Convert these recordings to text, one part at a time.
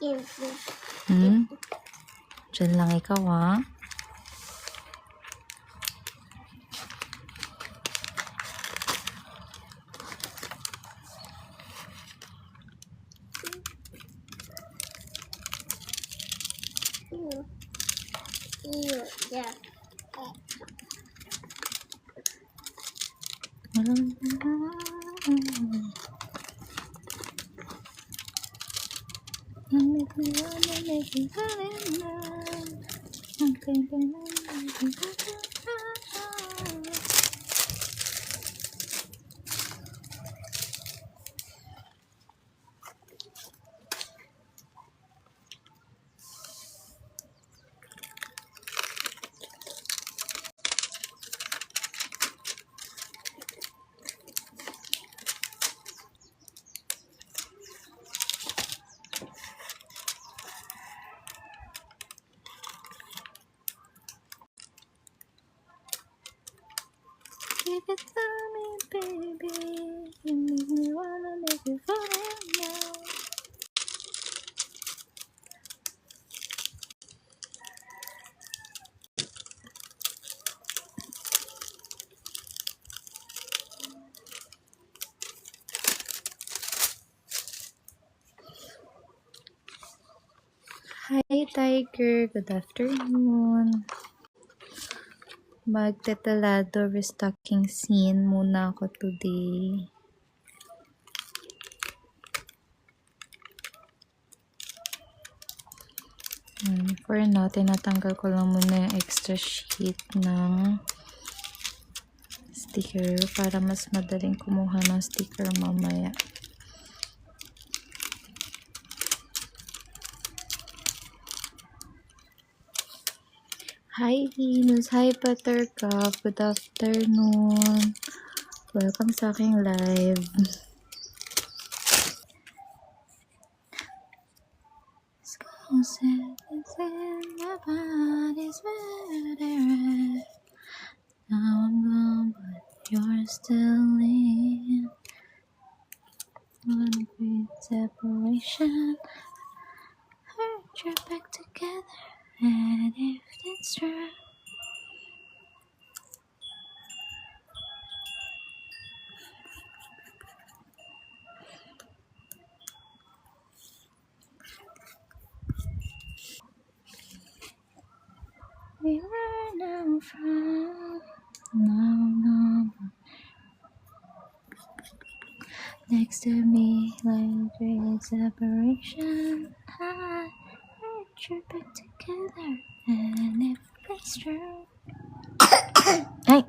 Diyan lang ikaw, ha? Give it to me, baby. You make me wanna make you fall in love. Hi, Tiger. Good afternoon. Magtetalado restocking scene muna ako today. For now, tinatanggal ko lang muna yung extra sheet ng sticker para mas madaling kumuha ng sticker mamaya. Hi, Venus. Hi, Buttercup. Good afternoon. Welcome sa aking live. My body's better. Now I'm gone, but you're still in. One great separation. Hurt you back together. And if that's true, we were now from now on. Next to me, like great separation. I hurt you back together. And if that's true. Ay!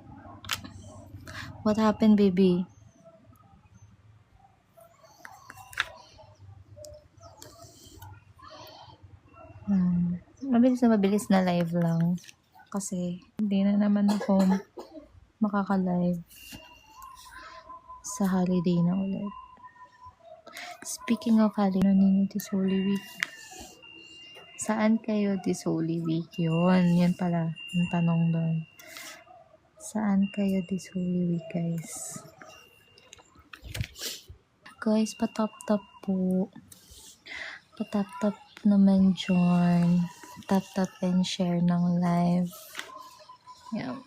What happened, baby? Mabilis na live lang. Kasi hindi na naman ako makaka-live sa holiday na ulit. Speaking of holiday, ano ninyo this Holy Week? Saan kayo this Holy Week? Yun pala yung tanong doon. Saan kayo this Holy Week, guys? Guys, patap-tap po. Patap-tap naman join. Tap-tap and share ng live. Yeah.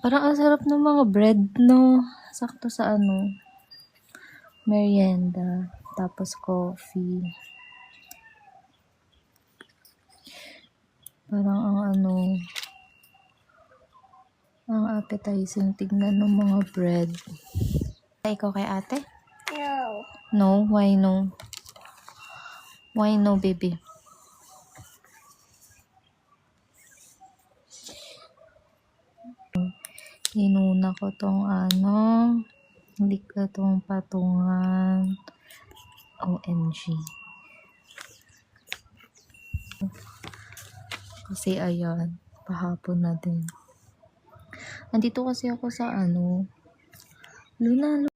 Parang ang sarap ng mga bread, no? Sakto sa merienda. Tapos coffee. Parang ang appetizing tignan ng mga bread. Ikaw kay ate? No. No? Why no? Why no, baby? Inuna ko tong hindi ko tong patungan. OMG. Kasi ayan, pahapon na din. Andito kasi ako sa Luna,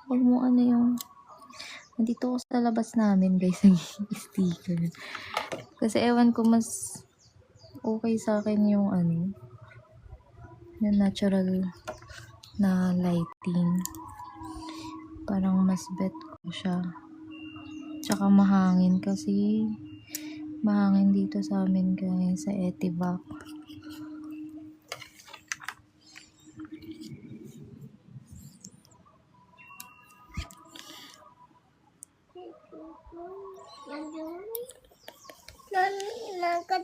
huwag mo nandito ako sa labas namin, guys, sticker. Kasi ewan ko, mas okay sa akin yung yung natural na lighting. Parang mas bet ko siya. Tsaka mahangin kasi. Mahangin dito sa amin guys, sa Etivac.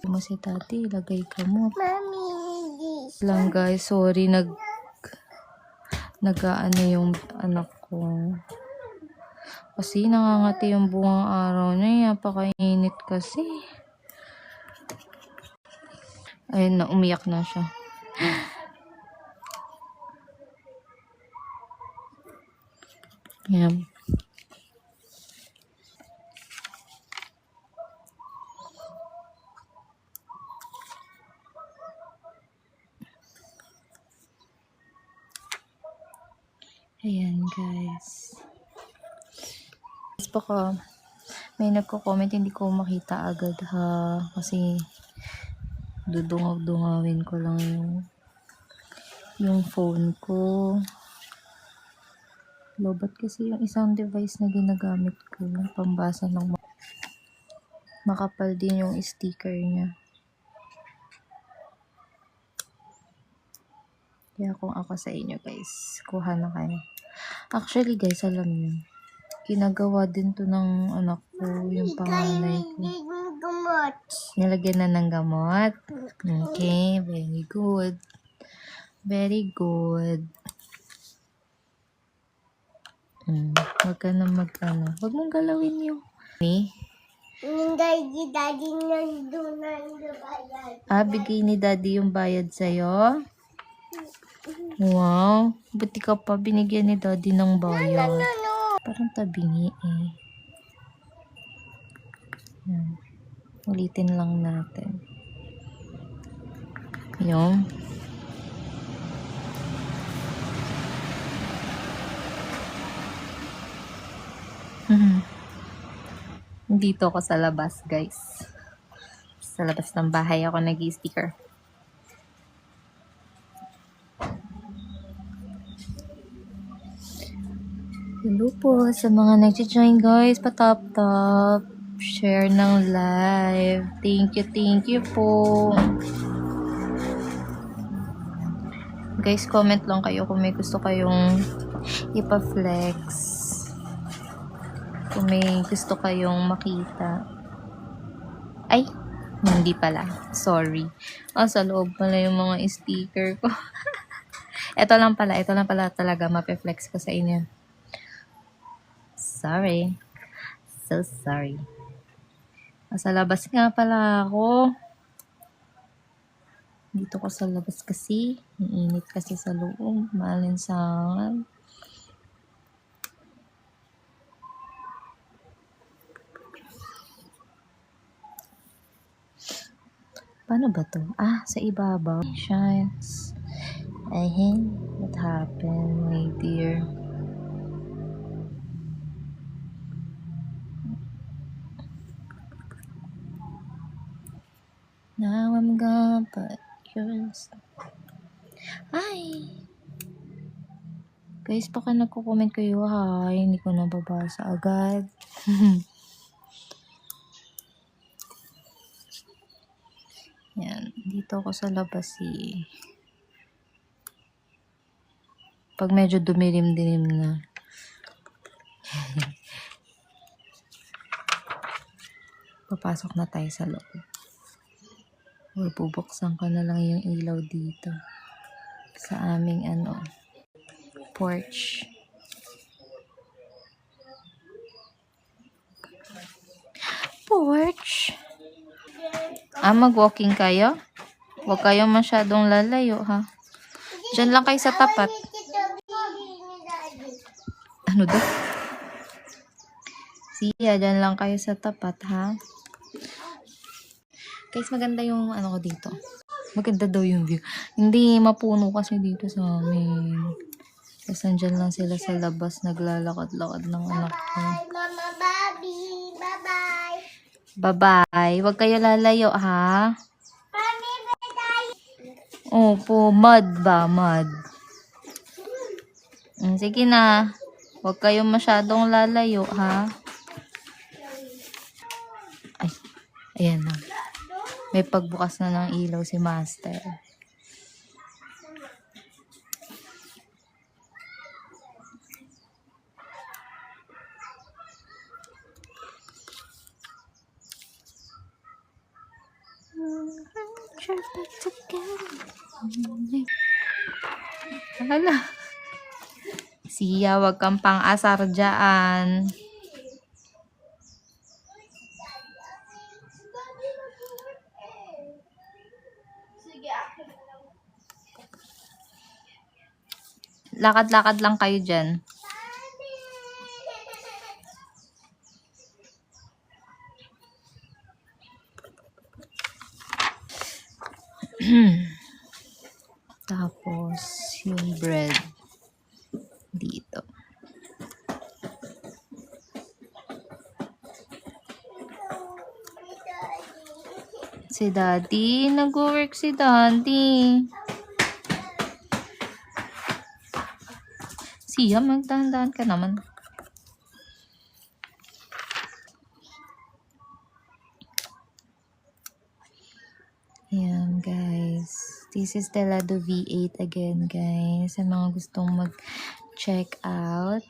Mo si tati, ilagay ka mo. Lang guys, sorry, nag-aano yung anak ko. Kasi nangangati yung buong araw niya, napakainit kasi. Ayun na, umiyak na siya. Yan. Ayan guys. Baka may nagko-comment, hindi ko makita agad ha. Kasi dudungag-dungawin ko lang yung phone ko. Lobat kasi yung isang device na ginagamit ko. Pambasa ng makapal din yung sticker niya. Kaya kung ako sa inyo guys, kuha na kayo. Actually guys, alam niyo, ginagawa din to ng anak ko, yung panganay ko. Nilagyan na ng gamot. Okay, very good. Very good. Huwag ka na mag-ano. Huwag mong galawin yung bigay ni daddy yung bayad sa'yo? Wow. Ba't ka pa binigyan ni daddy ng bayad? Parang tabingi eh. Yan. Ulitin lang natin. Yung. Dito ako sa labas, guys. Sa labas ng bahay ako nag-i-sticker. Hello po sa mga nag-join guys. Pa-tap-tap. Share ng live. Thank you po. Guys, comment lang kayo kung may gusto kayong ipa-flex. Kung may gusto kayong makita. Ay, hindi pala. Sorry. Sa loob pala yung mga sticker ko. Ito lang pala talaga mape-flex ko sa inyo. Sorry. So sorry. Sa labas nga pala ako. Dito ko sa labas kasi. Iinit kasi sa loob. Maalinsangan. Paano ba to? Sa ibabaw. Shines. What happened, my dear? Now I'm gone, but yours. Hi! Guys, baka nagko-comment kayo, hi. Hindi ko nababasa agad. Yan. Dito ako sa labas eh. Pag medyo dumilim-dilim na. Papasok na tayo sa loob. Or bubuksan ko na lang yung ilaw dito. Sa aming porch. Porch? Mag-walking kayo? Huwag kayong masyadong lalayo, ha? Diyan lang kayo sa tapat. Ano daw? Siya, diyan lang kayo sa tapat, ha? Guys, maganda yung ko dito. Maganda daw yung view. Hindi mapuno kasi dito sa amin. Kasi nandyan lang sila sa labas, naglalakad-lakad ng anak ko. Mama Bobby. Bye-bye. Bye-bye. Huwag kayo lalayo, ha? Mami, bye-bye. Opo, mud ba? Mud. Sige na. Huwag kayong masyadong lalayo, ha? Ay, ayan na. May pagbukas na ng ilaw si Master. Hala. Siya, wag kang pang-asar dyan. Lakad-lakad lang kayo dyan. Tapos, yung bread dito. Si Daddy, nag-work si Daddy. Siya, magdahan-dahan ka naman. Ayan, guys. This is the Lado V8 again, guys. Sa mga gustong mag-check out.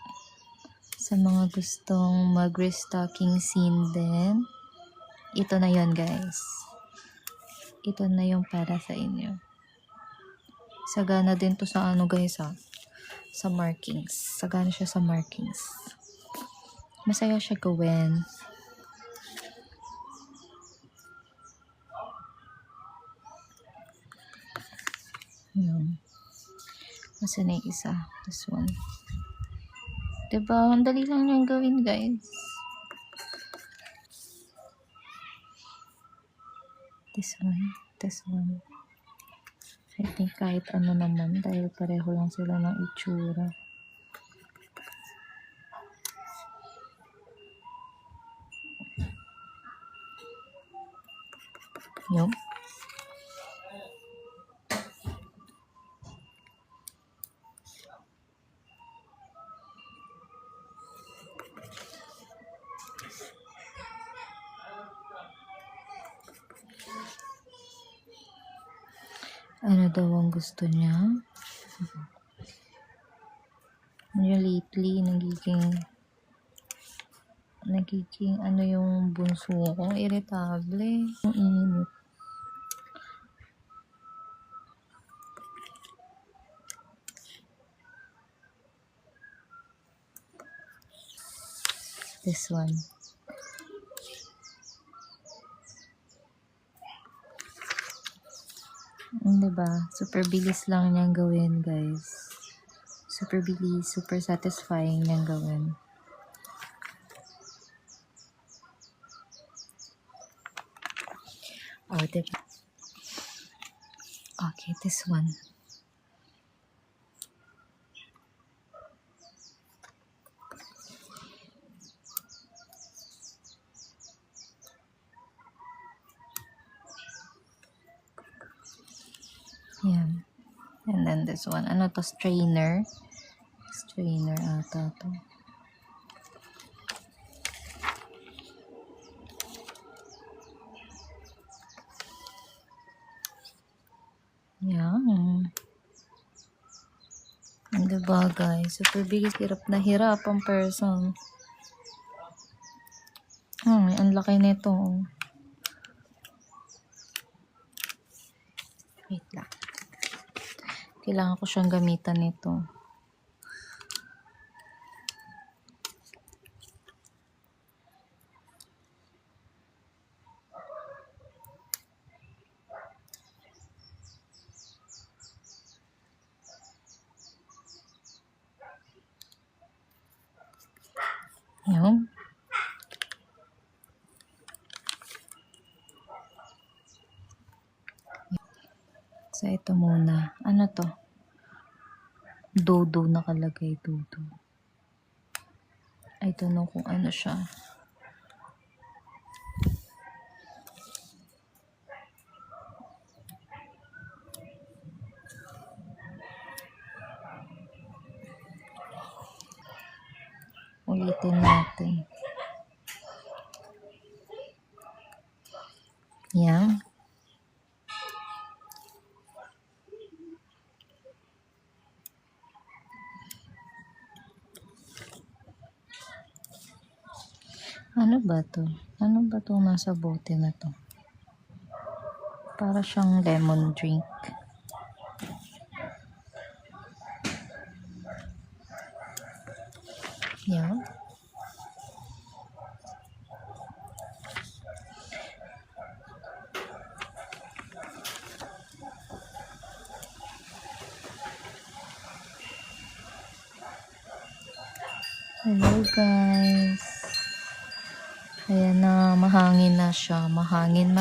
Sa mga gustong mag-restocking scene din. Ito na yon, guys. Ito na yung para sa inyo. Sagana din to sa ano, guys, ha. Sa markings. Sagana siya sa markings. Masaya siya gawin. Yun. Masa na yung isa? This one. Diba? Ang dali lang niyang gawin, guys. This one. This one. I think kahit ano naman, dahil pareho lang sila ng itsura. Yun. Ano daw ang gusto niya? Lately, nagiging ano yung bunso ko, irritable. Ang init. This one. Diba? Super bilis lang niyang gawin, guys. Super bilis, super satisfying niyang gawin. Oh, diba? Okay, this one. Yan. And then this one. Ano to? Strainer. Strainer ata to. Yan. Diba, guys? Super bilis. Hirap na hirap ang person. Ang laki nito. Wait lang. Kailangan ko siyang gamitan nito. Yun. So, ito muna. Ano to? Dodo nakalagay. Dodo. I don't know kung ano siya. Ulitin natin. Yan. Ano ba to? Ano ba to nasa bote na to? Para siyang lemon drink. Yan. Hello guys. Ayan na, mahangin na siya. Mahangin.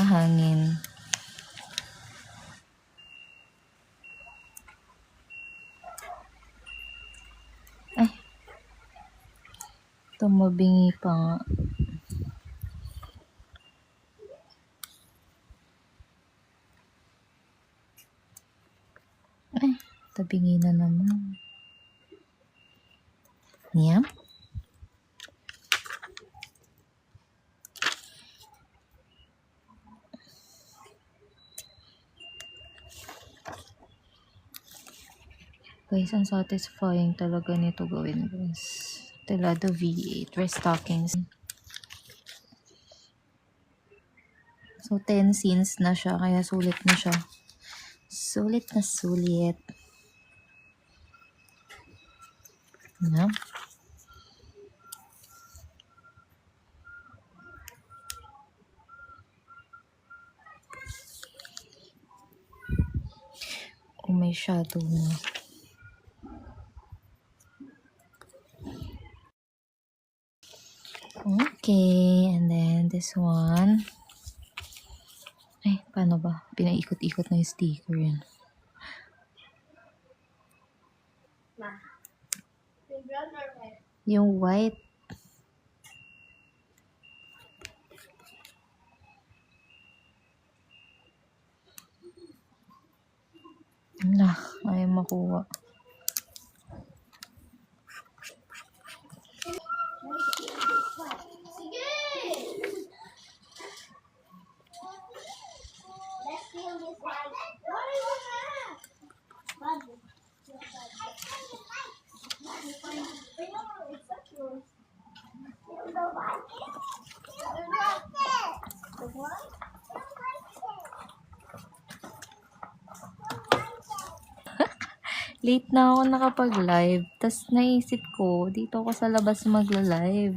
Ay. Tumabingi pa nga. Ay, tabingi na naman. Yan. Guys, ang satisfying talaga nito gawin, guys. Telado V8 restockings. So, 10 scenes na siya, kaya sulit na siya. Sulit na sulit. Yan. Oh, may shadow na. Okay, and then this one. Ay, paano ba? Pinaikot-ikot na yung sticker yan. Yung white. Wala, ayaw makuha. Late na ako nakapag-live. Tas naisip ko, dito ako sa labas magla-live.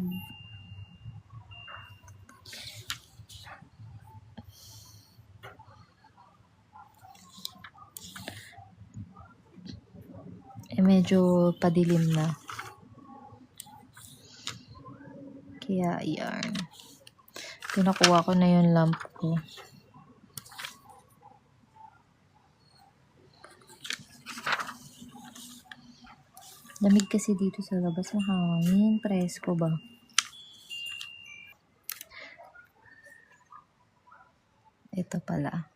Medyo padilim na. Kaya, yan. Pinakuha ko na yung lamp ko. Lamig kasi dito sa labas, mahangin. Presko ba? Ito pala.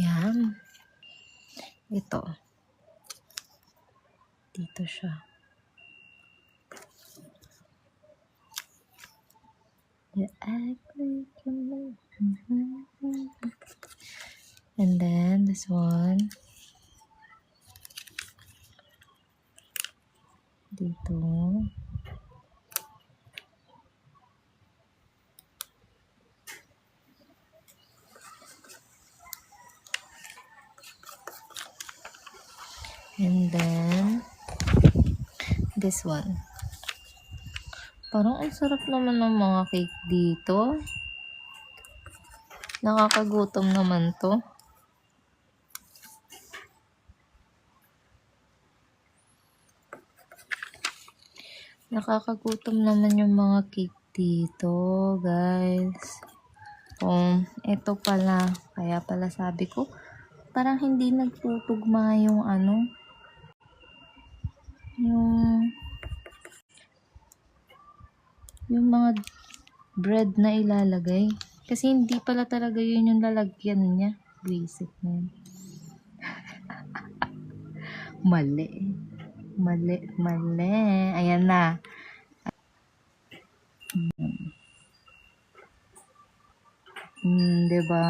Yan. Ito. Dito siya. You act like you know. And then this one. Dito. And then this one. Parang ang sarap naman ng mga cake dito. Nakakagutom naman to. Nakakagutom naman yung mga cake dito, guys. Ito pala. Kaya pala sabi ko, parang hindi nagtutugma yung ano. Yung mga bread na ilalagay. Kasi hindi pala talaga yun yung lalagyan niya. Basic na yun. Mali. Mali. Ayan na. Diba?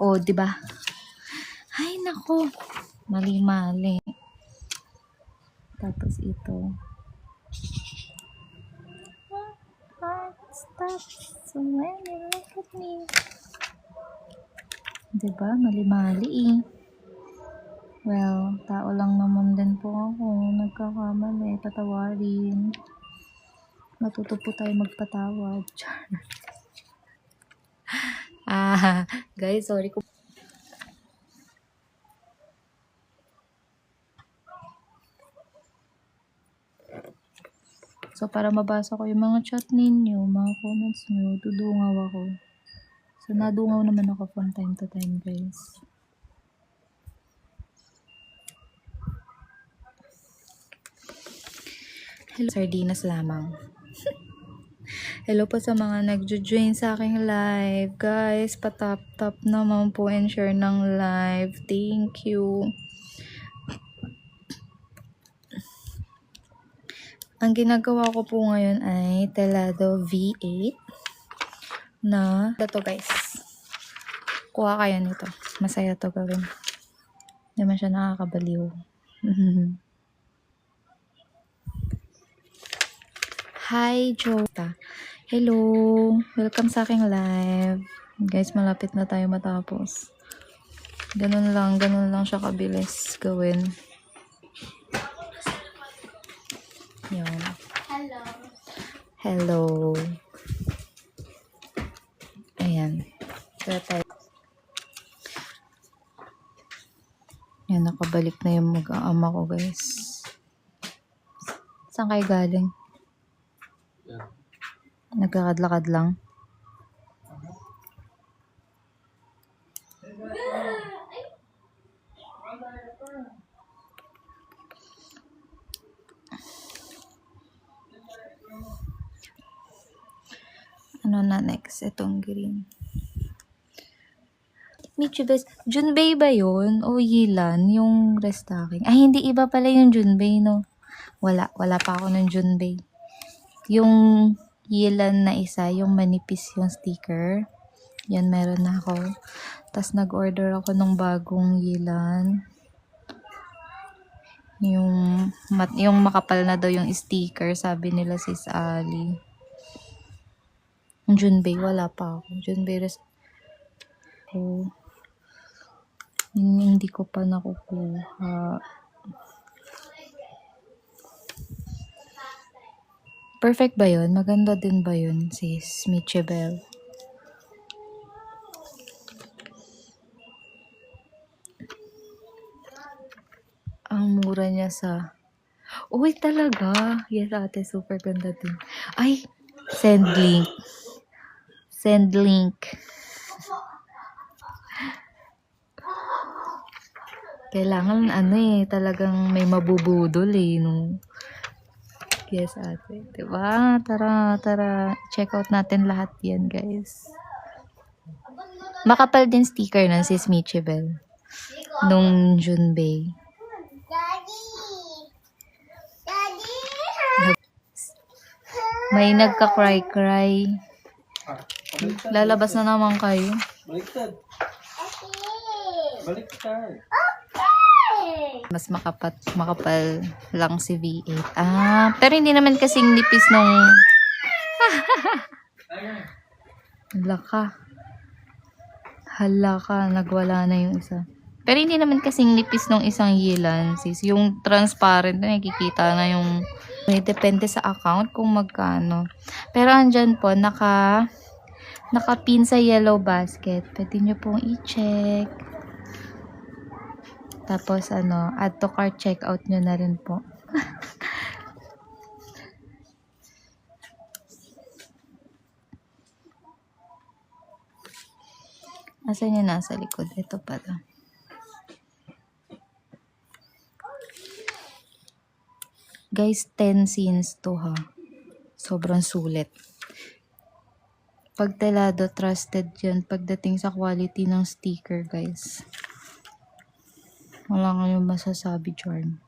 Oh, diba? Ay, nako. Mali. Tapos ito. Heart stops when you look at me. Diba? Mali eh. Well, tao lang naman din po ako. Nagkakamali. Patawarin. Matuto po tayo magpatawad. Guys, sorry ko. So, para mabasa ko yung mga chat ninyo, mga comments nyo, tudungaw ako. So, nadungaw naman ako from time to time, guys. Hello, sardinas lamang. Hello po sa mga nagjo-join sa aking live. Guys, patap-tap naman po and share ng live. Thank you. Ang ginagawa ko po ngayon ay Telado V8 na ito guys. Kuha kayo nito. Masaya to gawin. Hindi man siya nakakabaliw. Hi, Jota. Hello. Welcome sa aking live. Guys, malapit na tayo matapos. Ganun lang siya kabilis gawin. Yan. Hello. Ayan. Kaya tayo. Yan, nakabalik na yung mag-aama ko, guys. Saan kayo galing? Nagkakadlakad lang. Ano na next? Itong green. Michibes, Junbei ba yun? O Yilan? Yung restocking? Ay, hindi, iba pala yung Junbei, no? Wala pa ako ng Junbei. Yung Yilan na isa, yung manipis yung sticker. Yan, meron na ako. Tapos nag-order ako ng bagong Yilan. Yung makapal na daw yung sticker, sabi nila sis Ali. Junbei, wala pa ako. Junbei hindi ko pa nakukuha. Perfect ba yun? Maganda din ba yun, sis Michibel? Ang mura niya sa... Uy, talaga? Yes, ate. Super ganda din. Ay, send link. Kailangan talagang may mabubudol no? Yes, ate. Diba? Tara. Check out natin lahat yan, guys. Makapal din sticker ng sis Michibel. Nung Junbei. May nagka-cry. Lalabas na naman kayo. Baliktad. Mas makapal lang si V8. Pero hindi naman kasing nipis nung... Hala ka, nagwala na yung isa. Pero hindi naman kasing nipis nung isang Yilan, sis. Yung transparent na, nakikita na yung... Depende sa account kung magkano. Pero andyan po, nakapin sa yellow basket. Pwede nyo pong i-check. Tapos add to cart, checkout nyo na rin po. Asan yung nasa likod? Ito pala. Guys, 10 scenes to ha. Sobrang sulit. Pag Telado, trusted yun pagdating sa quality ng sticker, guys. Wala kayong masasabi, Charm.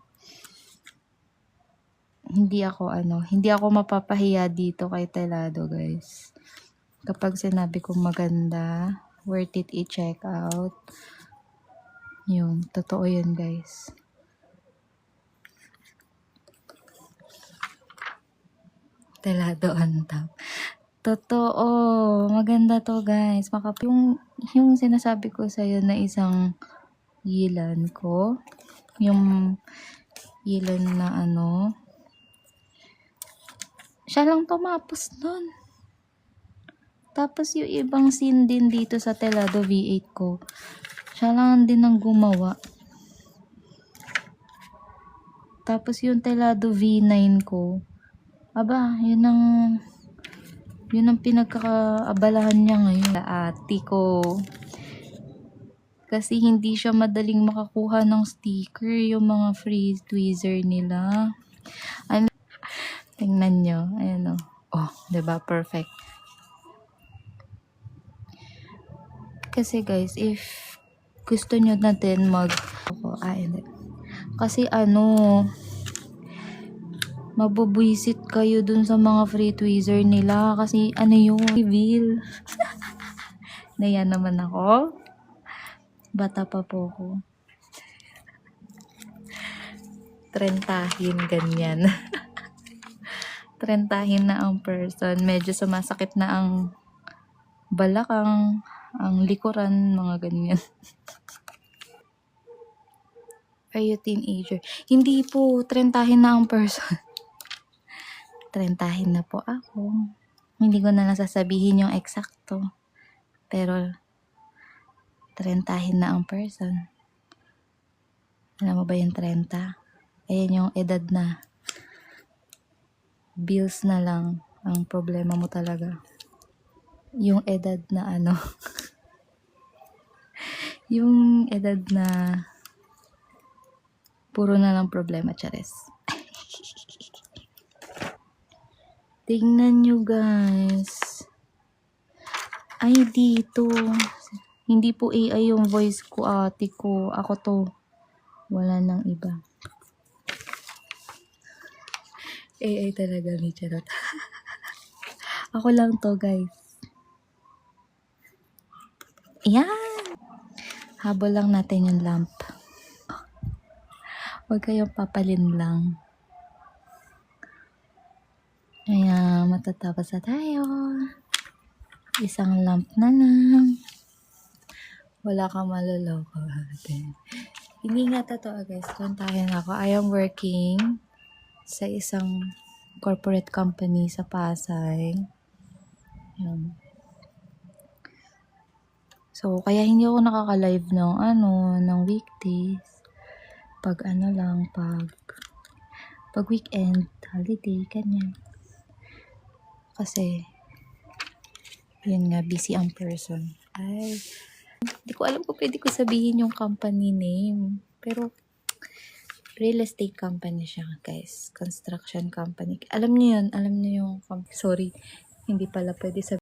Hindi ako mapapahiya dito kay Telado, guys. Kapag sinabi kong maganda, worth it i-check out. Yun, totoo yun, guys. Telado on top. Totoo, maganda to, guys. Yung sinasabi ko sa'yo na isang yilan ko, yung yilan na siya lang tumapos nun. Tapos yung ibang scene din dito sa Telado V8 ko, siya lang din ang gumawa. Tapos yung Telado V9 ko, aba, yun ang pinagkakaabalahan niya ngayon. Ate ko. Kasi hindi siya madaling makakuha ng sticker, yung mga free tweezer nila. Tingnan nyo. Ayan o. Oh, diba? Perfect. Kasi guys, if gusto nyo na din hindi. Kasi mabubwisit kayo dun sa mga free tweezer nila. Kasi yung reveal. Naya naman ako. Bata pa po ako. Trentahin, ganyan. Trentahin na ang person. Medyo sumasakit na ang balakang, ang likuran, mga ganyan. Are you teenager? Hindi po, trentahin na ang person. Trentahin na po ako. Hindi ko na nasasabihin yung eksakto. Pero, trentahin na ang person. Alam mo ba yung 30? Ayan yung edad na. Bills na lang ang problema mo talaga. Yung edad na yung edad na puro na lang problema, Chares. Tingnan nyo, guys. Ay, dito. Hindi po AI yung voice ko, ate ko. Ako to. Wala nang iba. AI talaga ni Charot. Ako lang to, guys. Yan! Habol lang natin yung lamp. Huwag kayong papalin lang. Ayan, matatapos na tayo. Isang lamp na lang. Wala kang maluloko. Hindi nga totoo, guys. Kontahin ako. I am working sa isang corporate company sa Pasay. Ayan. So, kaya hindi ako nakaka-live ng weekdays. Pag pag weekend, holiday, ganyan. Kasi, yun nga, busy ang person. Ay, hindi ko alam kung pwede ko sabihin yung company name. Pero, real estate company siya, guys. Construction company. Alam niyo yun, alam niyo yung, sorry, hindi pala pwede sabihin.